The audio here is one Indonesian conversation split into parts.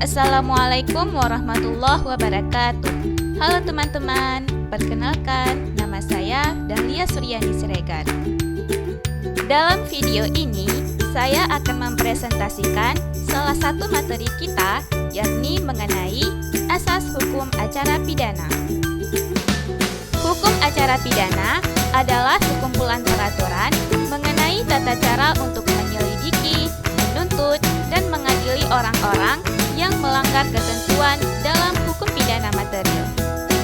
Assalamualaikum warahmatullahi wabarakatuh. Halo teman-teman, perkenalkan nama saya Dahlia Suryani Siregar. Dalam video ini, saya akan mempresentasikan salah satu materi kita, yakni mengenai asas hukum acara pidana. Hukum acara pidana adalah sekumpulan peraturan mengenai tata cara untuk menyelidiki, menuntut, dan mengadili orang-orang yang melanggar ketentuan dalam hukum pidana material.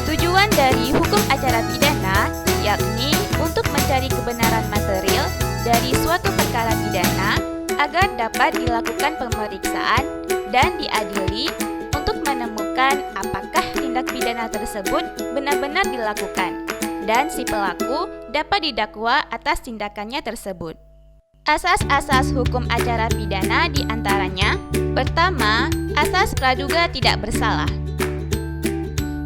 Tujuan dari hukum acara pidana yakni untuk mencari kebenaran material dari suatu perkara pidana agar dapat dilakukan pemeriksaan dan diadili untuk menemukan apakah tindak pidana tersebut benar-benar dilakukan dan si pelaku dapat didakwa atas tindakannya tersebut. Asas-asas hukum acara pidana diantaranya: pertama, asas praduga tidak bersalah.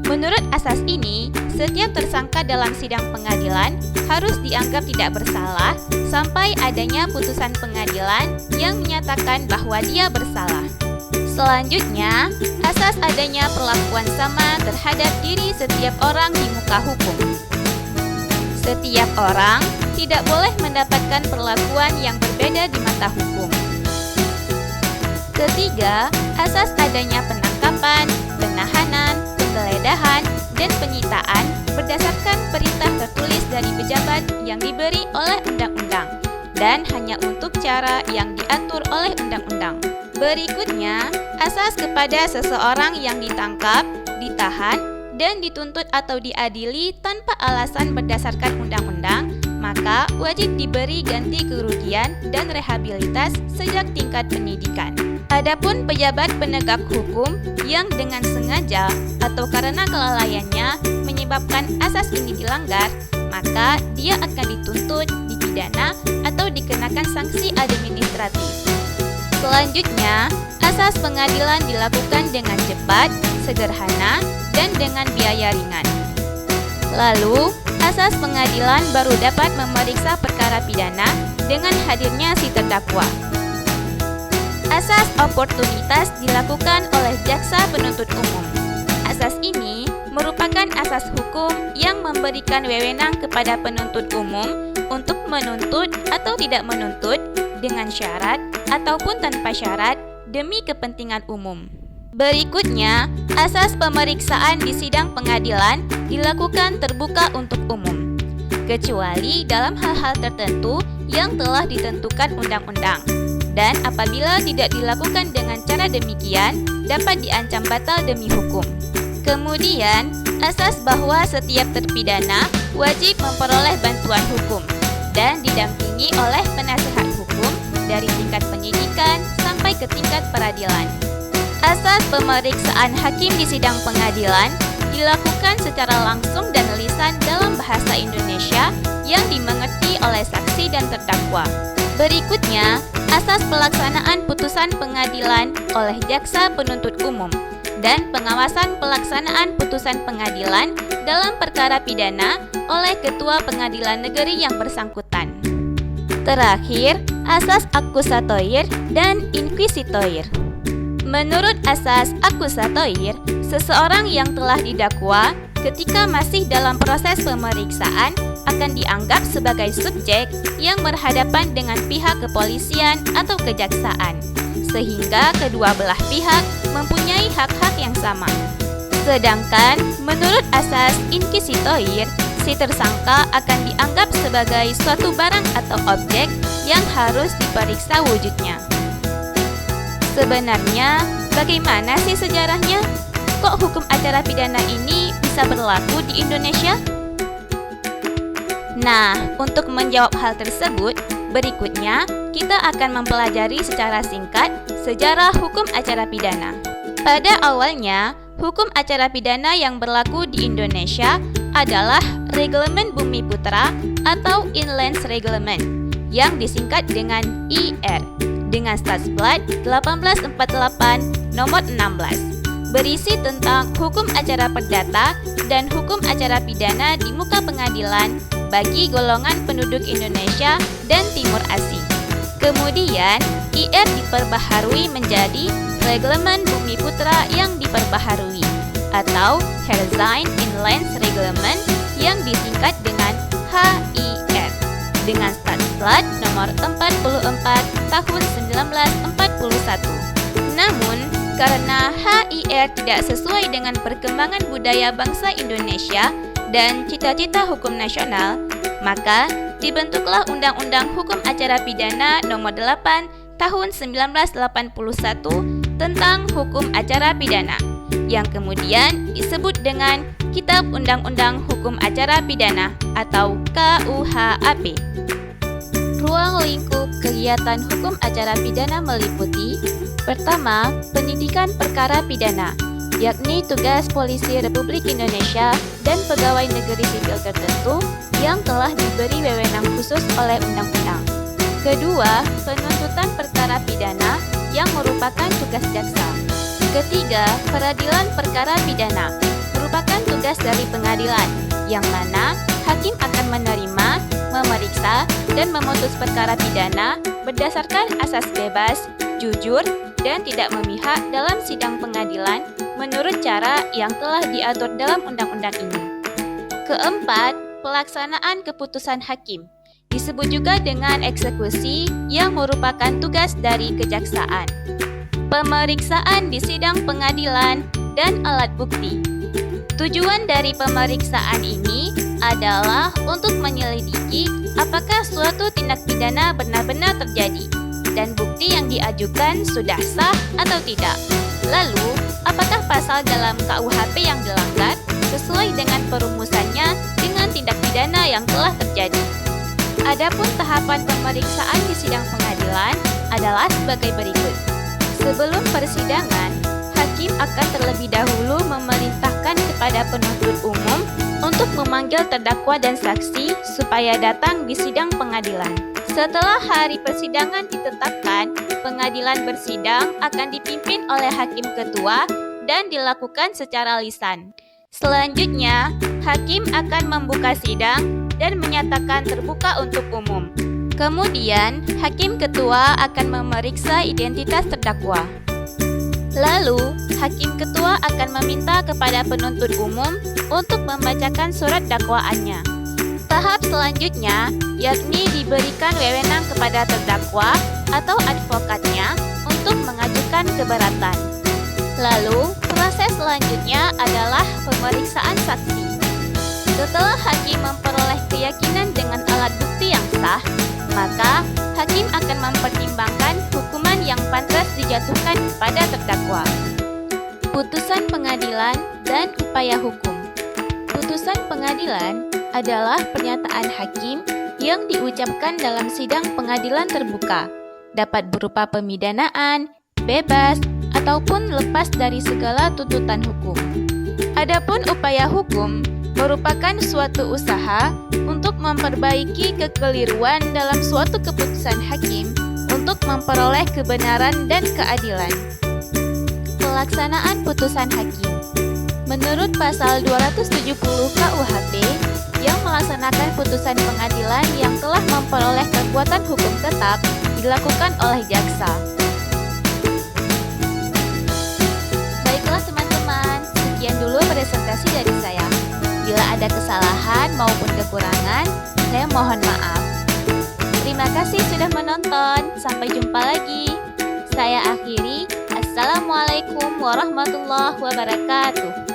Menurut asas ini, setiap tersangka dalam sidang pengadilan harus dianggap tidak bersalah sampai adanya putusan pengadilan yang menyatakan bahwa dia bersalah. Selanjutnya, asas adanya perlakuan sama terhadap diri setiap orang di muka hukum. Setiap orang tidak boleh mendapatkan perlakuan yang berbeda di mata hukum. Ketiga, asas adanya penangkapan, penahanan, penggeledahan, dan penyitaan berdasarkan perintah tertulis dari pejabat yang diberi oleh undang-undang dan hanya untuk cara yang diatur oleh undang-undang. Berikutnya, asas kepada seseorang yang ditangkap, ditahan, dan dituntut atau diadili tanpa alasan berdasarkan undang-undang, maka wajib diberi ganti kerugian dan rehabilitas sejak tingkat penyidikan. Adapun pejabat penegak hukum yang dengan sengaja atau karena kelalaiannya menyebabkan asas ini dilanggar, maka dia akan dituntut, dipidana, atau dikenakan sanksi administratif. Selanjutnya, asas pengadilan dilakukan dengan cepat, sederhana, dan dengan biaya ringan. Lalu, asas pengadilan baru dapat memeriksa perkara pidana dengan hadirnya si terdakwa. Asas oportunitas dilakukan oleh jaksa penuntut umum. Asas ini merupakan asas hukum yang memberikan wewenang kepada penuntut umum untuk menuntut atau tidak menuntut dengan syarat ataupun tanpa syarat demi kepentingan umum. Berikutnya, asas pemeriksaan di sidang pengadilan dilakukan terbuka untuk umum, kecuali dalam hal-hal tertentu yang telah ditentukan undang-undang. Dan apabila tidak dilakukan dengan cara demikian, dapat diancam batal demi hukum. Kemudian, asas bahwa setiap terpidana wajib memperoleh bantuan hukum dan didampingi oleh penasehat hukum dari tingkat penyidikan sampai ke tingkat peradilan. Asas pemeriksaan hakim di sidang pengadilan dilakukan secara langsung dan lisan dalam bahasa Indonesia yang dimengerti oleh saksi dan terdakwa. Berikutnya, asas pelaksanaan putusan pengadilan oleh jaksa penuntut umum dan pengawasan pelaksanaan putusan pengadilan dalam perkara pidana oleh ketua pengadilan negeri yang bersangkutan. Terakhir, asas akusatoir dan inquisitoir. Menurut asas akusatoir, seseorang yang telah didakwa ketika masih dalam proses pemeriksaan akan dianggap sebagai subjek yang berhadapan dengan pihak kepolisian atau kejaksaan, sehingga kedua belah pihak mempunyai hak-hak yang sama. Sedangkan menurut asas inquisitoir, si tersangka akan dianggap sebagai suatu barang atau objek yang harus diperiksa wujudnya. Sebenarnya, bagaimana sih sejarahnya? Kok hukum acara pidana ini bisa berlaku di Indonesia? Nah, untuk menjawab hal tersebut, berikutnya kita akan mempelajari secara singkat sejarah hukum acara pidana. Pada awalnya, hukum acara pidana yang berlaku di Indonesia adalah Reglemen Bumi Putra atau Inland Reglement yang disingkat dengan IR dengan Statsblad 1848 nomor 16, berisi tentang hukum acara perdata dan hukum acara pidana di muka pengadilan bagi golongan penduduk Indonesia dan Timur Asing. Kemudian, IR diperbaharui menjadi Reglemen Bumi Putra yang diperbaharui, atau Herzine Inland Reglement yang disingkat dengan HIR, dengan Stadsplat nomor 44 tahun 1941. Namun, karena HIR tidak sesuai dengan perkembangan budaya bangsa Indonesia dan cita-cita hukum nasional, maka dibentuklah Undang-Undang Hukum Acara Pidana nomor 8 tahun 1981 tentang Hukum Acara Pidana, yang kemudian disebut dengan Kitab Undang-Undang Hukum Acara Pidana atau KUHAP. Ruang lingkup kegiatan hukum acara pidana meliputi: pertama, penyidikan perkara pidana, yakni tugas polisi Republik Indonesia dan pegawai negeri sipil tertentu yang telah diberi wewenang khusus oleh undang-undang. Kedua, penuntutan perkara pidana yang merupakan tugas jaksa. Ketiga, peradilan perkara pidana merupakan tugas dari pengadilan, yang mana hakim akan menerima, memeriksa, dan memutus perkara pidana berdasarkan asas bebas, jujur, dan tidak memihak dalam sidang pengadilan menurut cara yang telah diatur dalam undang-undang ini. Keempat, pelaksanaan keputusan hakim disebut juga dengan eksekusi yang merupakan tugas dari kejaksaan. Pemeriksaan di sidang pengadilan dan alat bukti. Tujuan dari pemeriksaan ini adalah untuk menyelidiki apakah suatu tindak pidana benar-benar terjadi dan bukti yang diajukan sudah sah atau tidak. Lalu, apakah pasal dalam KUHP yang dilanggar sesuai dengan perumusannya dengan tindak pidana yang telah terjadi. Adapun tahapan pemeriksaan di sidang pengadilan adalah sebagai berikut. Sebelum persidangan, hakim akan terlebih dahulu memerintahkan kepada penuntut umum untuk memanggil terdakwa dan saksi supaya datang di sidang pengadilan. Setelah hari persidangan ditetapkan, pengadilan bersidang akan dipimpin oleh hakim ketua dan dilakukan secara lisan. Selanjutnya, hakim akan membuka sidang dan menyatakan terbuka untuk umum. Kemudian, hakim ketua akan memeriksa identitas terdakwa. Lalu, hakim ketua akan meminta kepada penuntut umum untuk membacakan surat dakwaannya. Tahap selanjutnya, yakni diberikan wewenang kepada terdakwa atau advokatnya untuk mengajukan keberatan. Lalu, proses selanjutnya adalah pemeriksaan saksi. Setelah hakim memperoleh keyakinan dengan alat bukti yang sah, maka hakim akan mempertimbangkan hukuman yang pantas dijatuhkan kepada terdakwa. Putusan pengadilan dan upaya hukum. Putusan pengadilan adalah pernyataan hakim yang diucapkan dalam sidang pengadilan terbuka, dapat berupa pemidanaan, bebas, ataupun lepas dari segala tuntutan hukum. Adapun upaya hukum merupakan suatu usaha untuk memperbaiki kekeliruan dalam suatu keputusan hakim untuk memperoleh kebenaran dan keadilan. Pelaksanaan putusan hakim. Menurut pasal 270 KUHP, yang melaksanakan putusan pengadilan yang telah memperoleh kekuatan hukum tetap dilakukan oleh jaksa. Baiklah teman-teman, sekian dulu presentasi dari saya. Bila ada kesalahan maupun kekurangan, saya mohon maaf. Terima kasih sudah menonton. Sampai jumpa lagi. Saya akhiri. Assalamualaikum warahmatullahi wabarakatuh.